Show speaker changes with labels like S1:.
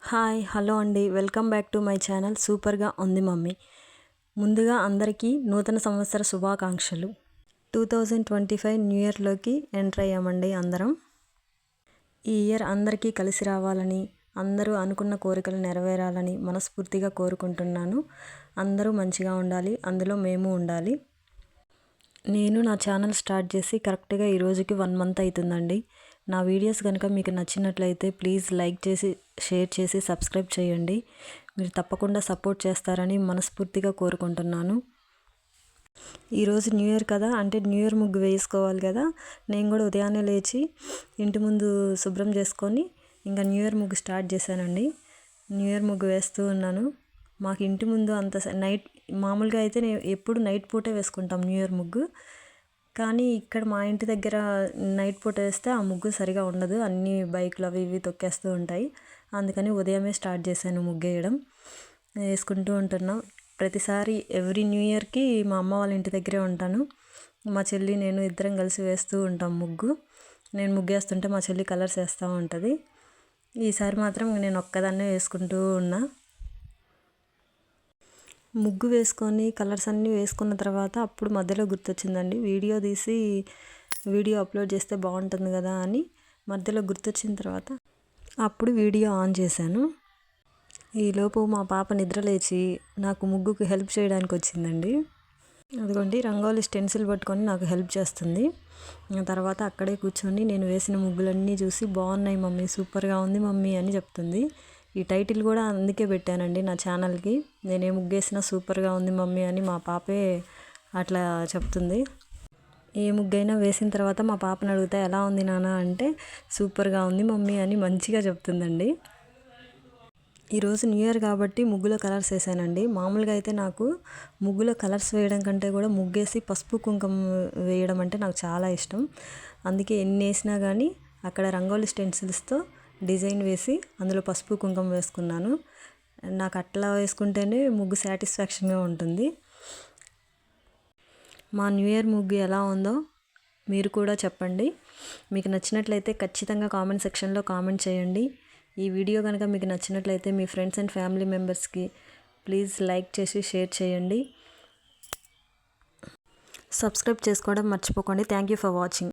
S1: Hi hello అండి, welcome back to my channel సూపర్గా ఉంది మమ్మీ. ముందుగా అందరికీ నూతన సంవత్సర శుభాకాంక్షలు. 2025 న్యూ ఇయర్లోకి ఎంటర్ అయ్యామండి అందరం. ఈ ఇయర్ అందరికీ కలిసి రావాలని, అందరూ అనుకున్న కోరికలు నెరవేరాలని మనస్ఫూర్తిగా కోరుకుంటున్నాను. అందరూ మంచిగా ఉండాలి, అందులో మేము ఉండాలి. నేను నా ఛానల్ స్టార్ట్ చేసి కరెక్ట్గా ఈ రోజుకి 1 మంత్ అవుతుందండి. నా వీడియోస్ కనుక మీకు నచ్చినట్లయితే ప్లీజ్ లైక్ చేసి, షేర్ చేసి, సబ్స్క్రైబ్ చేయండి. మీరు తప్పకుండా సపోర్ట్ చేస్తారని మనస్ఫూర్తిగా కోరుకుంటున్నాను. ఈరోజు న్యూ ఇయర్ కదా, అంటే న్యూ ఇయర్ ముగ్గు వేసుకోవాలి కదా. నేను కూడా ఉదయాన్నే లేచి ఇంటి ముందు శుభ్రం చేసుకొని ఇంకా న్యూ ఇయర్ ముగ్గు స్టార్ట్ చేశానండి. న్యూ ఇయర్ ముగ్గు వేస్తూ ఉన్నాను. మాకు ఇంటి ముందు అంత నైట్ మామూలుగా అయితే నేను ఎప్పుడు నైట్ పూటే వేసుకుంటాం న్యూ ఇయర్ ముగ్గు. కానీ ఇక్కడ మా ఇంటి దగ్గర నైట్ పూట వేస్తే ఆ ముగ్గు సరిగా ఉండదు, అన్ని బైకులు అవి ఇవి తొక్కేస్తూ ఉంటాయి. అందుకని ఉదయమే స్టార్ట్ చేశాను ముగ్గు వేయడం. వేసుకుంటూ ఉంటున్నాం. ప్రతిసారి ఎవ్రీ న్యూ ఇయర్కి మా అమ్మ వాళ్ళ ఇంటి దగ్గరే ఉంటాను. మా చెల్లి నేను ఇద్దరం కలిసి వేస్తూ ఉంటాం ముగ్గు. నేను ముగ్గు వేస్తుంటే మా చెల్లి కలర్స్ వేస్తూ ఉంటుంది. ఈసారి మాత్రం నేను ఒక్కదాన్నే వేసుకుంటూ ఉన్నా. ముగ్గు వేసుకొని కలర్స్ అన్నీ వేసుకున్న తర్వాత అప్పుడు మధ్యలో గుర్తొచ్చిందండి, వీడియో అప్లోడ్ చేస్తే బాగుంటుంది కదా అని మధ్యలో గుర్తొచ్చిన తర్వాత అప్పుడు వీడియో ఆన్ చేశాను. ఈలోపు మా పాప నిద్ర లేచి నాకు ముగ్గుకు హెల్ప్ చేయడానికి వచ్చిందండి. అదిగోండి రంగోలి స్టెన్సిల్ పట్టుకొని నాకు హెల్ప్ చేస్తుంది. తర్వాత అక్కడే కూర్చొని నేను వేసిన ముగ్గులన్నీ చూసి బాగున్నాయి మమ్మీ, సూపర్గా ఉంది మమ్మీ అని చెప్తుంది. ఈ టైటిల్ కూడా అందుకే పెట్టానండి నా ఛానల్కి. నేనే ముగ్గేసినా సూపర్గా ఉంది మమ్మీ అని మా పాపే అట్లా చెప్తుంది. ఏ ముగ్గైనా వేసిన తర్వాత మా పాపను అడిగితే ఎలా ఉంది నాన్న అంటే సూపర్గా ఉంది మమ్మీ అని మంచిగా చెప్తుందండి. ఈరోజు న్యూ ఇయర్ కాబట్టి ముగ్గులో కలర్స్ వేసానండి. మామూలుగా అయితే నాకు ముగ్గులో కలర్స్ వేయడం కంటే కూడా ముగ్గేసి పసుపు కుంకుమ వేయడం అంటే నాకు చాలా ఇష్టం. అందుకే ఎన్ని వేసినా కానీ అక్కడ రంగోలి స్టెన్సిల్స్తో డిజైన్ వేసి అందులో పసుపు కుంకుమ వేసుకున్నాను. నాకు అట్లా వేసుకుంటేనే ముగ్గు సాటిస్ఫాక్షన్గా ఉంటుంది. మా న్యూ ఇయర్ ముగ్గు ఎలా ఉందో మీరు కూడా చెప్పండి. మీకు నచ్చినట్లయితే ఖచ్చితంగా కామెంట్ సెక్షన్లో కామెంట్ చేయండి. ఈ వీడియో కనుక మీకు నచ్చినట్లయితే మీ ఫ్రెండ్స్ అండ్ ఫ్యామిలీ మెంబర్స్కి ప్లీజ్ లైక్ చేసి షేర్ చేయండి. సబ్స్క్రైబ్ చేసుకోవడం మర్చిపోకండి. Thank you for watching.